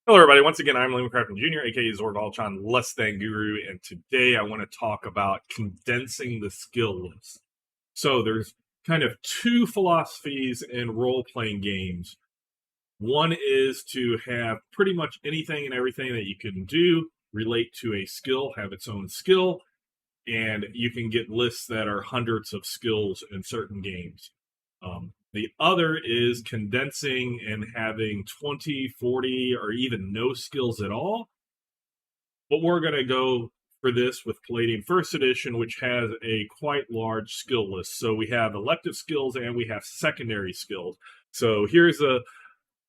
Hello, everybody. Once again, I'm Liam Crafton Jr., aka Zorvalchan, Less Than Guru, and today I want to talk about condensing the skill list. So there's kind of two philosophies in role-playing games. One is to have pretty much anything and everything that you can do relate to a skill, have its own skill, and you can get lists that are hundreds of skills in certain games. The other is condensing and having 20, 40, or even no skills at all. But we're going to go for this with Palladium First Edition, which has a quite large skill list. So we have elective skills and we have secondary skills. So here's the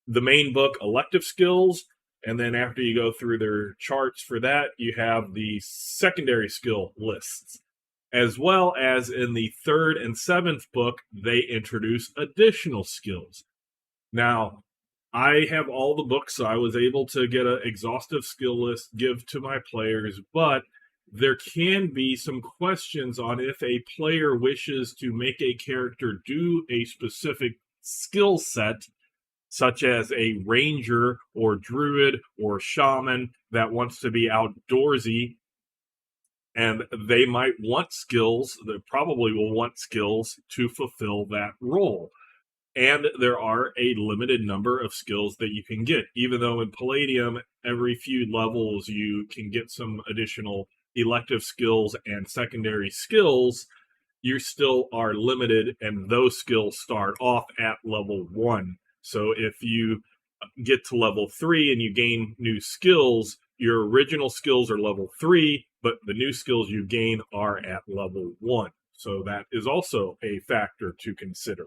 main book, elective skills. And then after you go through their charts for that, you have the secondary skill lists. As well as in the third and seventh book, they introduce additional skills. Now, I have all the books, so I was able to get an exhaustive skill list, give to my players, but there can be some questions on if a player wishes to make a character do a specific skill set, such as a ranger or druid or shaman that wants to be outdoorsy. And they might want skills, they probably will want skills to fulfill that role. And there are a limited number of skills that you can get. Even though in Palladium, every few levels you can get some additional elective skills and secondary skills, you still are limited, and those skills start off at level 1. So if you get to level 3 and you gain new skills, your original skills are level 3, but the new skills you gain are at level 1. So that is also a factor to consider.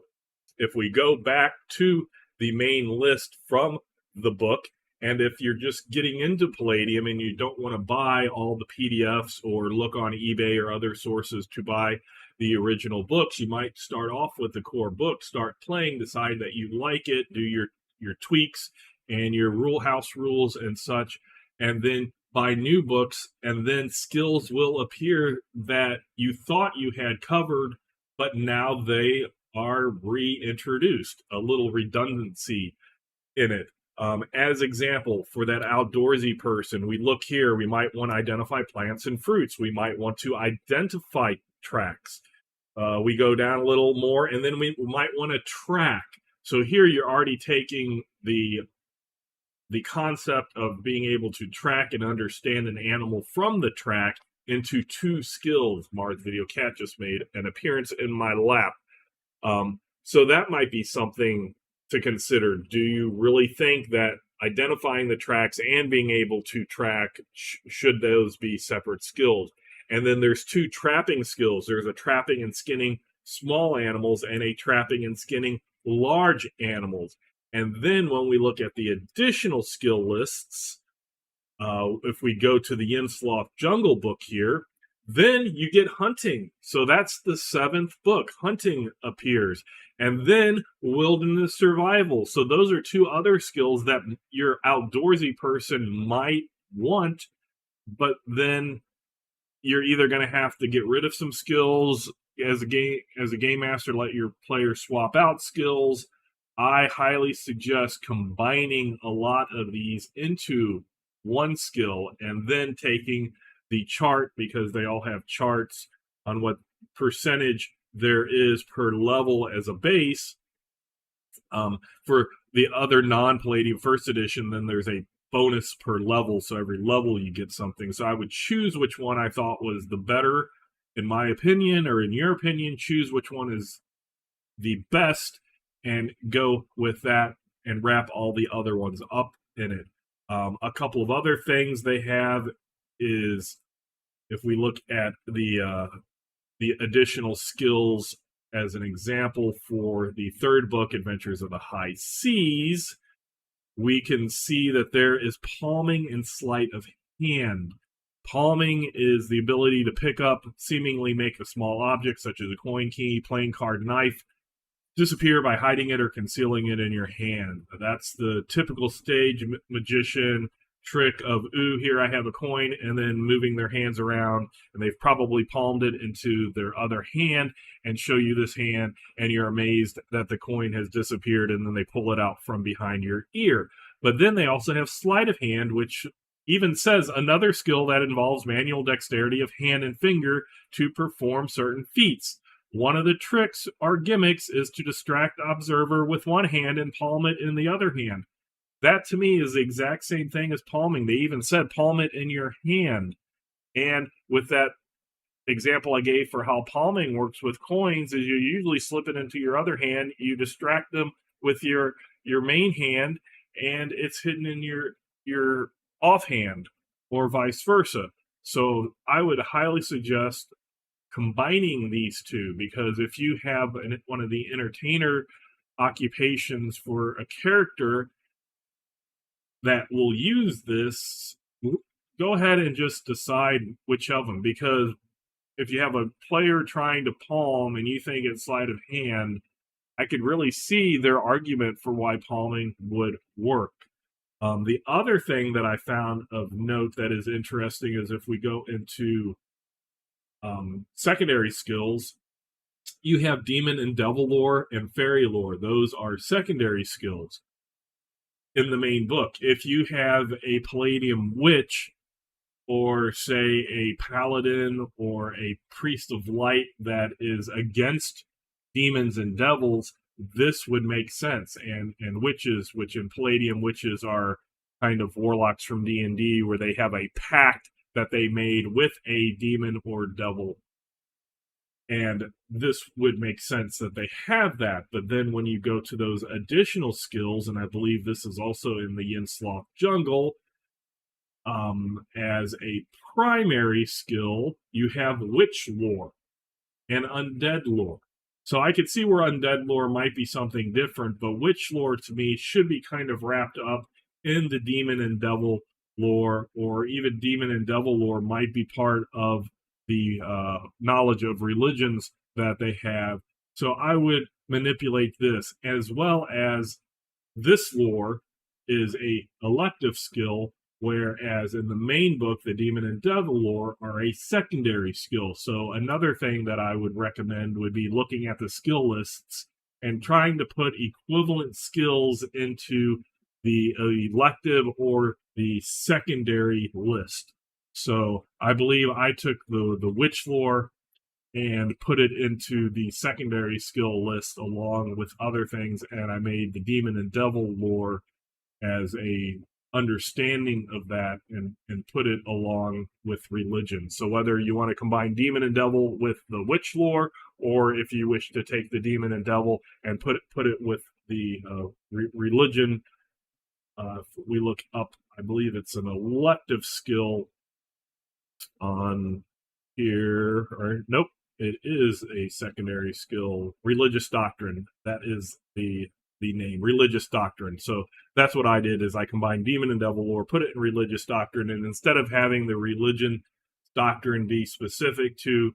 If we go back to the main list from the book, and if you're just getting into Palladium and you don't want to buy all the PDFs or look on eBay or other sources to buy the original books, you might start off with the core book, start playing, decide that you like it, do your tweaks and your rule house rules and such, and then buy new books, and then skills will appear that you thought you had covered, but now they are reintroduced, a little redundancy in it. As example, for that outdoorsy person, we look here, we might want to identify plants and fruits. We might want to identify tracks. We go down a little more, and then we might want to track. So here you're already taking the concept of being able to track and understand an animal from the track into two skills. Mars Video Cat just made an appearance in my lap. So that might be something to consider. Do you really think that identifying the tracks and being able to track, should those be separate skills? And then there's two trapping skills. There's a trapping and skinning small animals and a trapping and skinning large animals. And then when we look at the additional skill lists, if we go to the Yinnsloth Jungle book here, then you get hunting. So that's the seventh book. Hunting appears. And then wilderness survival. So those are two other skills that your outdoorsy person might want, but then you're either going to have to get rid of some skills as a game master, let your players swap out skills. I highly suggest combining a lot of these into one skill and then taking the chart, because they all have charts on what percentage there is per level as a base. For the other non-Palladium First Edition, then there's a bonus per level, so every level you get something. So I would choose which one I thought was the better, in my opinion, or in your opinion. Choose which one is the best and go with that and wrap all the other ones up in it. A couple of other things they have is, if we look at the additional skills as an example for the third book, Adventures of the High Seas, we can see that there is palming and sleight of hand. Palming is the ability to pick up, seemingly make a small object, such as a coin, key, playing card, knife, disappear by hiding it or concealing it in your hand. That's the typical stage magician trick of, ooh, here I have a coin, and then moving their hands around, and they've probably palmed it into their other hand and show you this hand, and you're amazed that the coin has disappeared, and then they pull it out from behind your ear. But then they also have sleight of hand, which even says another skill that involves manual dexterity of hand and finger to perform certain feats. One of the tricks or gimmicks is to distract the observer with one hand and palm it in the other hand. That to me is the exact same thing as palming. They even said palm it in your hand. And with that example I gave for how palming works with coins is you usually slip it into your other hand, you distract them with your main hand, and it's hidden in your offhand or vice versa. So I would highly suggest combining these two, because if you have one of the entertainer occupations for a character that will use this, go ahead and just decide which of them, because if you have a player trying to palm and you think it's sleight of hand, I could really see their argument for why palming would work. The other thing that I found of note that is interesting is if we go into secondary skills, you have demon and devil lore and fairy lore. Those are secondary skills in the main book. If you have a Palladium witch, or say a paladin or a priest of light that is against demons and devils, this would make sense. And witches, which in Palladium, witches are kind of warlocks from D&D, where they have a pact that they made with a demon or devil. And this would make sense that they have that. But then when you go to those additional skills, and I believe this is also in the Yinsloth Jungle, as a primary skill, you have witch lore and undead lore. So I could see where undead lore might be something different, but witch lore to me should be kind of wrapped up in the demon and devil lore, or even demon and devil lore might be part of the knowledge of religions that they have. So I would manipulate this, as well as this lore is a elective skill, whereas in the main book, the demon and devil lore are a secondary skill. So another thing that I would recommend would be looking at the skill lists and trying to put equivalent skills into the elective or the secondary list. So I believe I took the witch lore and put it into the secondary skill list along with other things, and I made the demon and devil lore as a understanding of that and put it along with religion. So whether you want to combine demon and devil with the witch lore, or if you wish to take the demon and devil and put it with the religion, if we look up, I believe it's an elective skill on here, or nope, it is a secondary skill, religious doctrine. That is the name, religious doctrine. So that's what I did, is I combined demon and devil lore, put it in religious doctrine, and instead of having the religion doctrine be specific to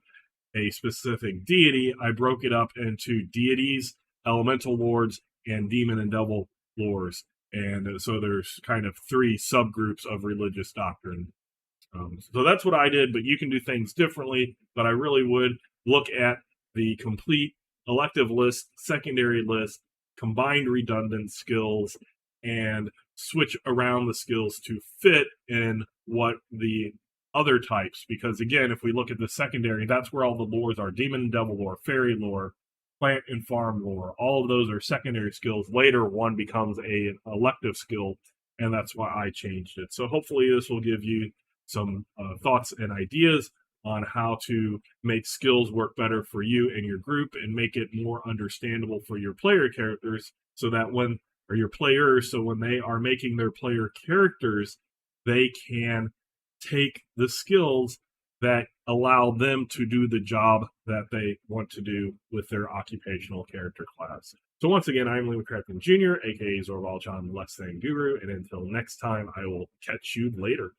a specific deity, I broke it up into deities, elemental lords, and demon and devil lores. And so there's kind of three subgroups of religious doctrine. So that's what I did, but you can do things differently. But I really would look at the complete elective list, secondary list, combined redundant skills, and switch around the skills to fit in what the other types. Because again, if we look at the secondary, that's where all the lores are: demon and devil lore, fairy lore, plant and farm lore. All of those are secondary skills. Later, one becomes an elective skill, and that's why I changed it. So hopefully this will give you some thoughts and ideas on how to make skills work better for you and your group, and make it more understandable for your player characters, so that when they are making their player characters, they can take the skills that allow them to do the job that they want to do with their occupational character class. So once again, I'm Liam Crafton Jr., aka Zorvalchan Less Than Guru, and until next time, I will catch you later.